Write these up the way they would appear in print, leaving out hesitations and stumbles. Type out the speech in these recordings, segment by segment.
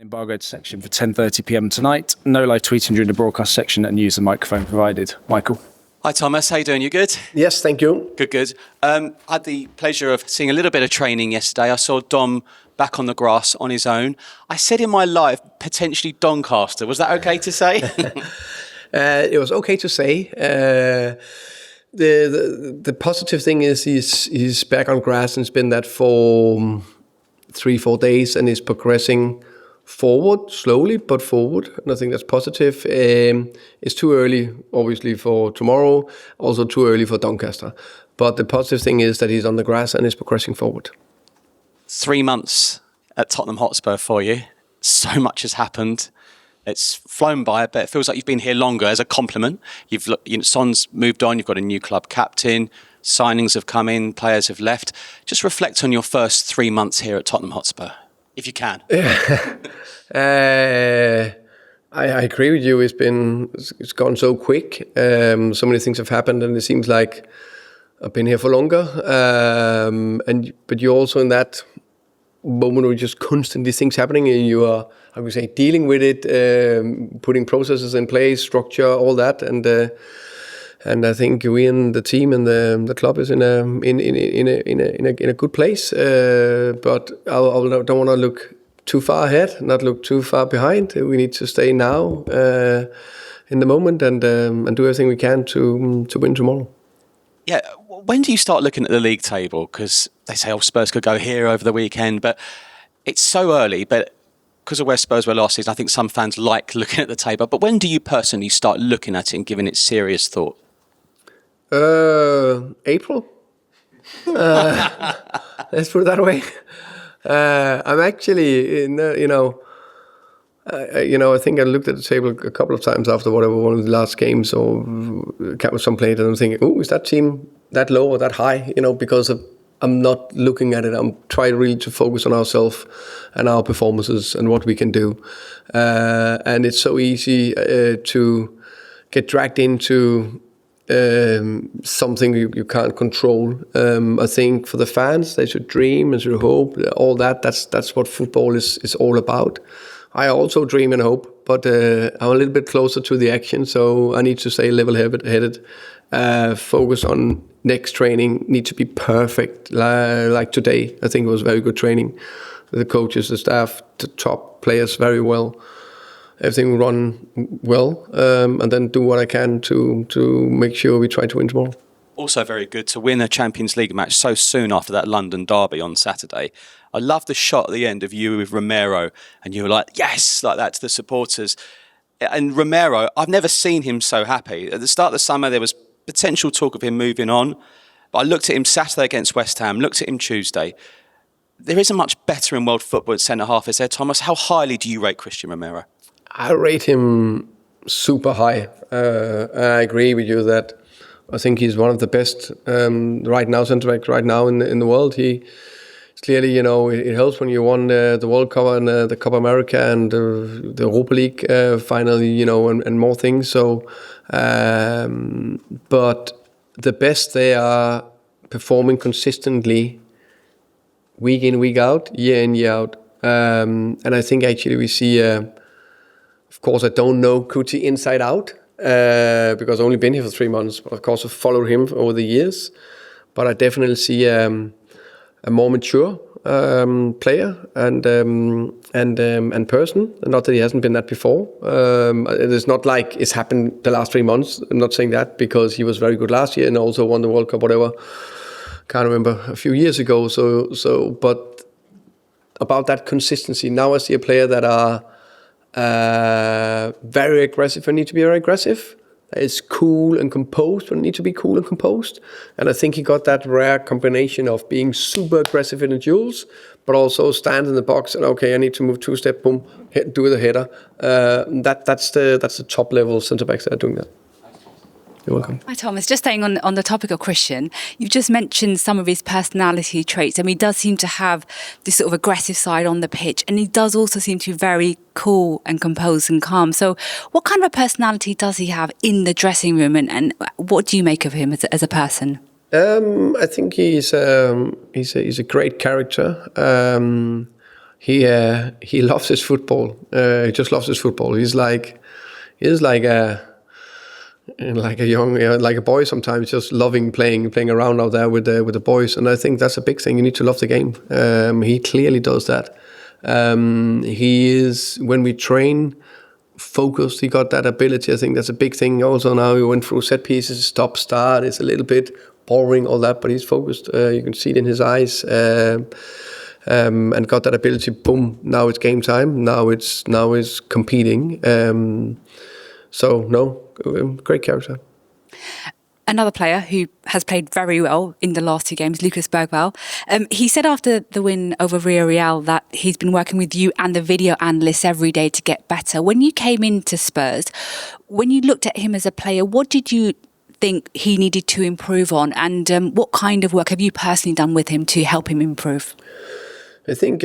Embargoed section for 10:30 p.m. tonight. No live tweeting during the broadcast section and use the microphone provided. Michael. Hi Thomas, how you doing? You good? Yes, thank you. Good. I had the pleasure of seeing a little bit of training yesterday. I saw Dom back on the grass on his own. I said in my live, potentially Doncaster. Was that okay to say? It was okay to say. The positive thing is he's back on grass and has been that for 3-4 days and is progressing forward, slowly but forward, and I think that's positive. It's too early, obviously, for tomorrow, also too early for Doncaster. But the positive thing is that he's on the grass and is progressing forward. 3 months at Tottenham Hotspur for you. So much has happened. It's flown by, but it feels like you've been here longer as a compliment. Son's moved on, you've got a new club captain, signings have come in, players have left. Just reflect on your first 3 months here at Tottenham Hotspur, if you can. I agree with you. It's gone so quick. So many things have happened, and it seems like I've been here for longer. But you're also in that moment where just constantly things happening, and you are, how would you say, dealing with it, putting processes in place, structure, all that, and I think we and the team and the club is in a good place. But I don't want to look too far ahead, not look too far behind. We need to stay now in the moment and do everything we can to win tomorrow. Yeah, when do you start looking at the league table? Because they say, Spurs could go here over the weekend, but it's so early. But because of where Spurs were last season, I think some fans like looking at the table. But when do you personally start looking at it and giving it serious thought? April. Let's put it that way. I'm actually, I think I looked at the table a couple of times after one of the last games or some played, and I'm thinking, is that team that low or that high? Because I'm not looking at it. I'm trying really to focus on ourselves and our performances and what we can do. And it's so easy to get dragged into something you can't control. I think for the fans, they should dream and should hope. All that. That's what football is all about. I also dream and hope, but I'm a little bit closer to the action, so I need to stay level-headed. Focus on next training. Need to be perfect. Like today, I think it was very good training. The coaches, the staff, the top players, very well. Everything run well, and then do what I can to make sure we try to win tomorrow. Also very good to win a Champions League match so soon after that London derby on Saturday. I love the shot at the end of you with Romero, and you were like, yes, like that to the supporters. And Romero, I've never seen him so happy. At the start of the summer, there was potential talk of him moving on, but I looked at him Saturday against West Ham, looked at him Tuesday. There isn't much better in world football at centre-half, is there, Thomas? How highly do you rate Christian Romero? I rate him super high. I agree with you that I think he's one of the best right now, centre-back right now in the world. It's clearly, it helps when you won the World Cup and the Copa America and the Europa League finally, and more things. So, but the best, they are performing consistently week in, week out, year in, year out. And I think actually we see... Of course, I don't know Kuti inside out because I've only been here for 3 months. But of course, I've followed him over the years. But I definitely see a more mature player and person. Not that he hasn't been that before. It's not like it's happened the last 3 months. I'm not saying that because he was very good last year and also won the World Cup, whatever. Can't remember, a few years ago. But about that consistency, now I see a player that are very aggressive and need to be very aggressive. It's cool and composed but need to be cool and composed. And I think he got that rare combination of being super aggressive in the duels, but also stand in the box and I need to move 2 steps, boom, do the header. That's the top level centre backs that are doing that. You're welcome. Hi, Thomas. Just staying on the topic of Christian, you've just mentioned some of his personality traits. I mean, he does seem to have this sort of aggressive side on the pitch, and he does also seem to be very cool and composed and calm. So what kind of a personality does he have in the dressing room, and what do you make of him as a person? I think he's a great character. he loves his football. He just loves his football. He's like a young, like a boy sometimes, just loving playing around out there with the boys. And I think that's a big thing. You need to love the game. He clearly does that. He is, when we train, focused. He got that ability. I think that's a big thing. Also now he went through set pieces, stop, start. It's a little bit boring, all that, but he's focused. You can see it in his eyes. And got that ability. Boom! Now it's game time. Now it's competing. Great character. Another player who has played very well in the last 2 games, Lucas Bergvall. He said after the win over Villarreal that he's been working with you and the video analysts every day to get better. When you came into Spurs, when you looked at him as a player, what did you think he needed to improve on? And what kind of work have you personally done with him to help him improve? I think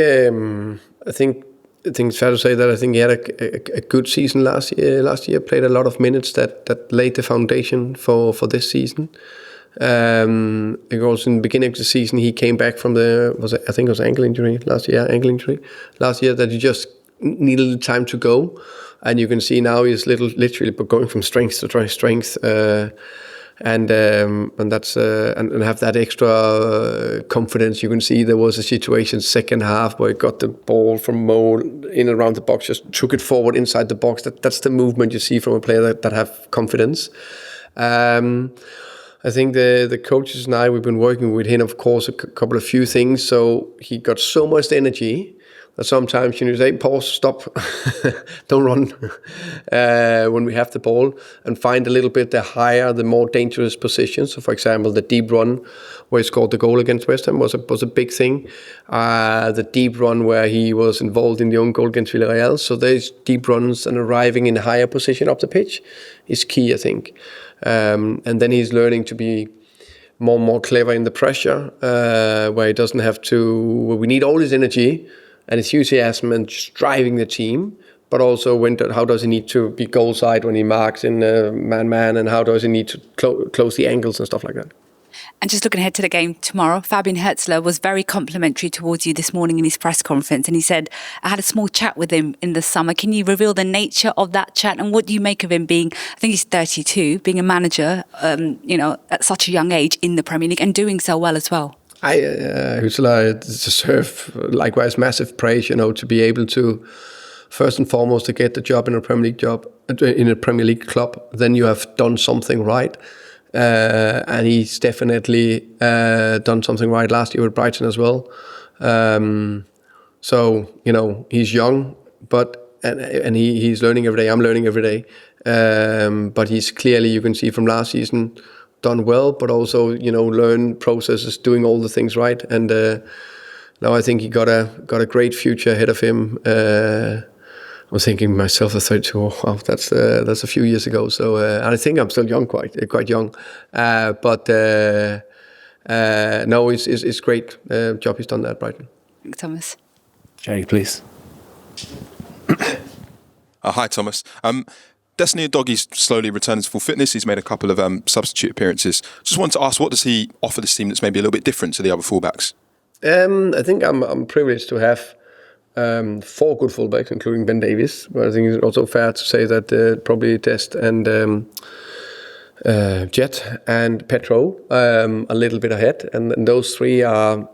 it's fair to say that I think he had a good season last year. Last year, played a lot of minutes that laid the foundation for this season. Because in the beginning of the season, he came back from ankle injury last year. Last year that he just needed time to go, and you can see now he's literally going from strength to strength. And that's and have that extra confidence. You can see there was a situation second half where he got the ball from Mo in and around the box, just took it forward inside the box. That's the movement you see from a player that have confidence. I think the coaches and I, we've been working with him, of course, a few things. So he got so much energy that sometimes you say, pause, stop, don't run when we have the ball, and find a little bit the higher, the more dangerous positions. So, for example, the deep run where he scored the goal against West Ham was a big thing. The deep run where he was involved in the own goal against Villarreal. So those deep runs and arriving in a higher position up the pitch is key, I think. And then he's learning to be more and more clever in the pressure, where he doesn't have to, where we need all his energy and his enthusiasm and just driving the team, but also how does he need to be goal side when he marks in man-man, and how does he need to close the angles and stuff like that. And just looking ahead to the game tomorrow, Fabian Herzler was very complimentary towards you this morning in his press conference, and he said, I had a small chat with him in the summer. Can you reveal the nature of that chat, and what do you make of him being, I think he's 32, being a manager, at such a young age in the Premier League and doing so well as well? Herzler deserve likewise massive praise, to be able to, first and foremost, to get the job in a Premier League club. Then you have done something right, and he's definitely done something right last year with Brighton as well. So he's young, but and he's learning every day. I'm learning every day, but he's clearly, you can see from last season, done well, but also learn processes, doing all the things right, and now I think he got a great future ahead of him. I was thinking myself, I thought, wow, that's a few years ago. So and I think I'm still young, quite young, but no, it's great job he's done at Brighton. Thanks, Thomas. Jay, please. Hi, Thomas. Destiny Udogi's slowly returning to full fitness. He's made a couple of substitute appearances. Just wanted to ask, what does he offer this team that's maybe a little bit different to the other fullbacks? I think I'm privileged to have 4 good fullbacks, including Ben Davies. But I think it's also fair to say that probably Dest and Jet and Petro a little bit ahead, and those 3 are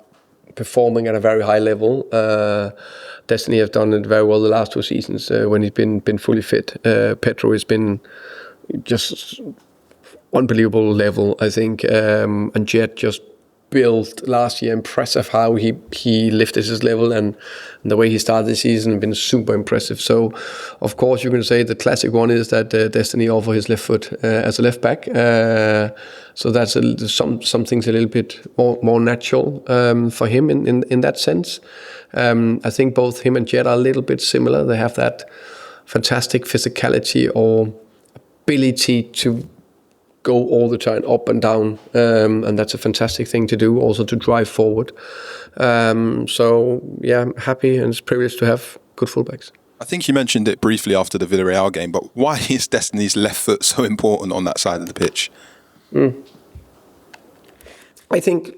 performing at a very high level. Destiny have done it very well the last 2 seasons when he's been fully fit. Petro has been just unbelievable level, I think, and Jet just built last year. Impressive how he lifted his level, and the way he started the season has been super impressive. So, of course, you can say the classic one is that Destiny offer his left foot as a left back. So that's some things a little bit more natural for him in that sense. I think both him and Jet are a little bit similar. They have that fantastic physicality or ability to go all the time up and down, and that's a fantastic thing to do, also to drive forward. So yeah, I'm happy and it's privileged to have good fullbacks. I think you mentioned it briefly after the Villarreal game, but why is Destiny's left foot so important on that side of the pitch? I think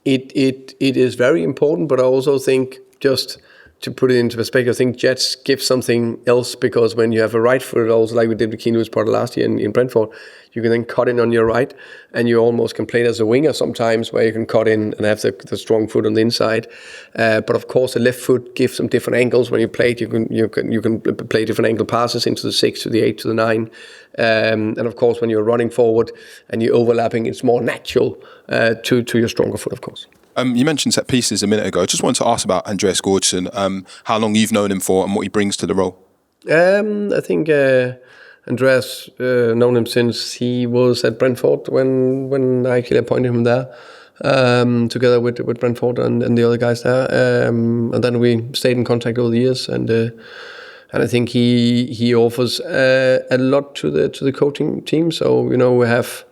it is very important, but I also think just to put it into perspective, I think Jets give something else, because when you have a right foot, also like we did with Keane Lewis-Potter last year in Brentford, you can then cut in on your right, and you almost can play it as a winger sometimes, where you can cut in and have the strong foot on the inside. But of course, the left foot gives some different angles when you play it. You can play different angle passes into the 6, to the 8, to the 9. And of course, when you're running forward and you're overlapping, it's more natural to your stronger foot, of course. You mentioned set pieces a minute ago. I just wanted to ask about Andreas Goertsen, how long you've known him for and what he brings to the role. I think Andreas, known him since he was at Brentford when I actually appointed him there, together with Brentford and the other guys there. And then we stayed in contact over the years, and I think he offers a lot to the coaching team. So we have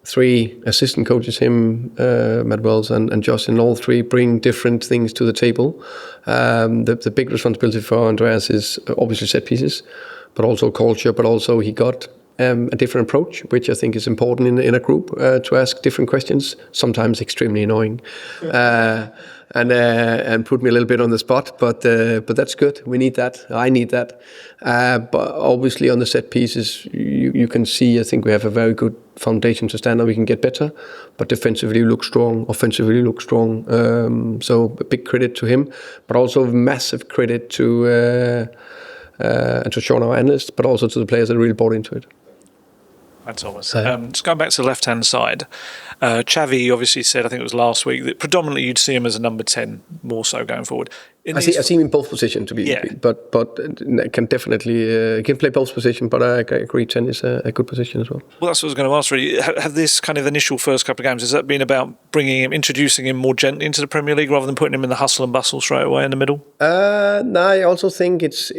3 assistant coaches, him, Matt Wells and Josh, and all 3 bring different things to the table. The big responsibility for Andreas is obviously set pieces, but also culture, but also he got a different approach, which I think is important in a group, to ask different questions, sometimes extremely annoying, and put me a little bit on the spot, but that's good. We need that. I need that. But obviously on the set pieces, you can see, I think we have a very good foundation to stand on. We can get better, but defensively look strong, offensively look strong. So a big credit to him, but also massive credit to Sean, our analyst, but also to the players that really bought into it. Thanks, Thomas. Just going back to the left-hand side, Xavi obviously said, I think it was last week, that predominantly you'd see him as a number 10 more so going forward. I see him in both positions, to be, but can definitely can play both positions. But I agree, 10 is a good position as well. Well, that's what I was going to ask. Really, have this kind of initial first couple of games, has that been about introducing him more gently into the Premier League rather than putting him in the hustle and bustle straight away in the middle? No, I also think it's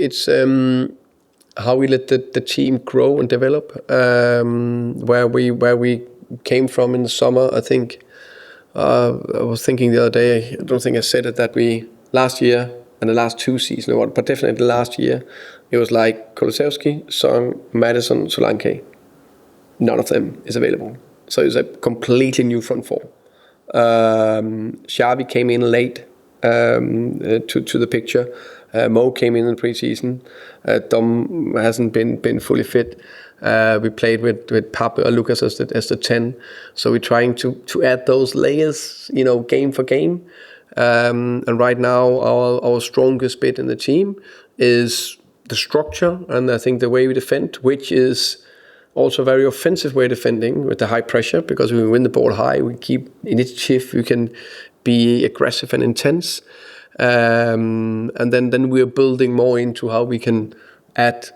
how we let the team grow and develop. Where we came from in the summer, I think I was thinking the other day, I don't think I said it, that we last year and the last 2 seasons, but definitely last year, it was like Kulusevski, Song, Maddison, Solanke. None of them is available. So it's a completely new front four. Xavi came in late to the picture. Mo came in the preseason. Dom hasn't been fully fit. We played with Pape or Lucas as the 10. So we're trying to add those layers, game for game. And right now, our strongest bit in the team is the structure, and I think the way we defend, which is also a very offensive way of defending with the high pressure, because we win the ball high, we keep initiative, we can be aggressive and intense. And then we're building more into how we can add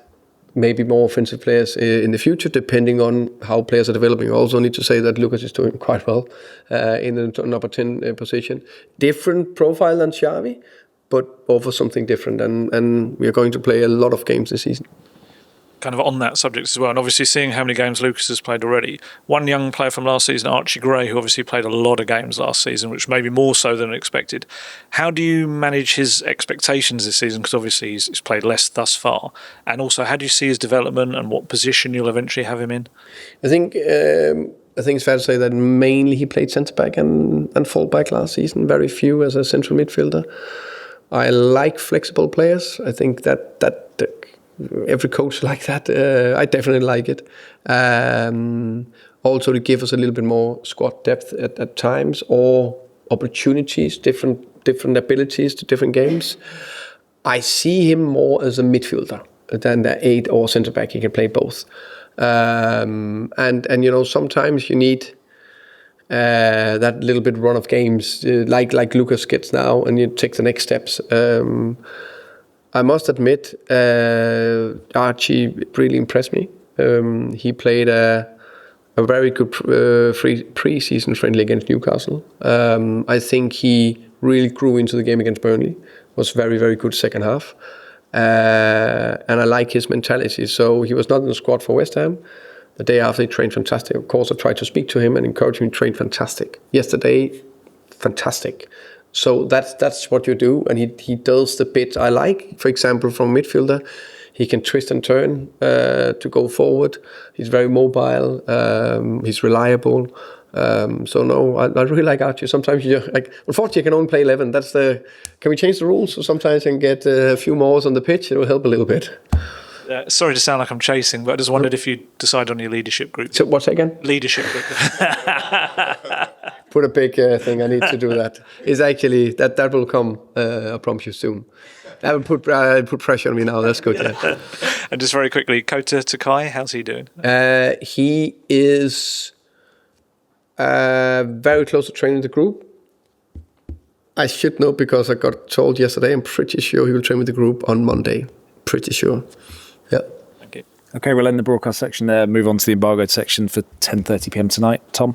maybe more offensive players in the future, depending on how players are developing. I also need to say that Lucas is doing quite well in the number 10 position. Different profile than Xavi, but offers something different. And we are going to play a lot of games this season. Kind of on that subject as well, and obviously seeing how many games Lucas has played already. One young player from last season, Archie Gray, who obviously played a lot of games last season, which maybe more so than expected. How do you manage his expectations this season? Because obviously he's played less thus far. And also, how do you see his development and what position you'll eventually have him in? I think it's fair to say that mainly he played centre-back and full-back last season, very few as a central midfielder. I like flexible players. I think that every coach like that. I definitely like it. Also to give us a little bit more squad depth at times, or opportunities, different abilities to different games. I see him more as a midfielder than the 8 or centre back. He can play both. And sometimes you need that little bit run of games, like Lucas gets now, and you take the next steps. I must admit, Archie really impressed me. He played a very good pre-season friendly against Newcastle. I think he really grew into the game against Burnley. Was very, very good second half. And I like his mentality. So he was not in the squad for West Ham. The day after, he trained fantastic. Of course, I tried to speak to him and encourage him to train fantastic. Yesterday, fantastic. So that's what you do, and he does the bit I like. For example, from midfielder, he can twist and turn to go forward. He's very mobile. He's reliable. So no, I really like Archie. Sometimes you like. Unfortunately, you can only play 11. Can we change the rules so sometimes I can get a few more on the pitch? It will help a little bit. Sorry to sound like I'm chasing, but I just wondered if you decide on your leadership group. So what's that again? Leadership group. Put a big thing. I need to do that. Is actually that will come. I promise you soon. That will put pressure on me now. That's good. Yeah. And just very quickly, Kota Takai, how's he doing? He is very close to training the group. I should know because I got told yesterday. I'm pretty sure he will train with the group on Monday. Pretty sure. Yeah. Thank you. Okay, we'll end the broadcast section there. Move on to the embargoed section for 10:30 p.m. tonight. Tom.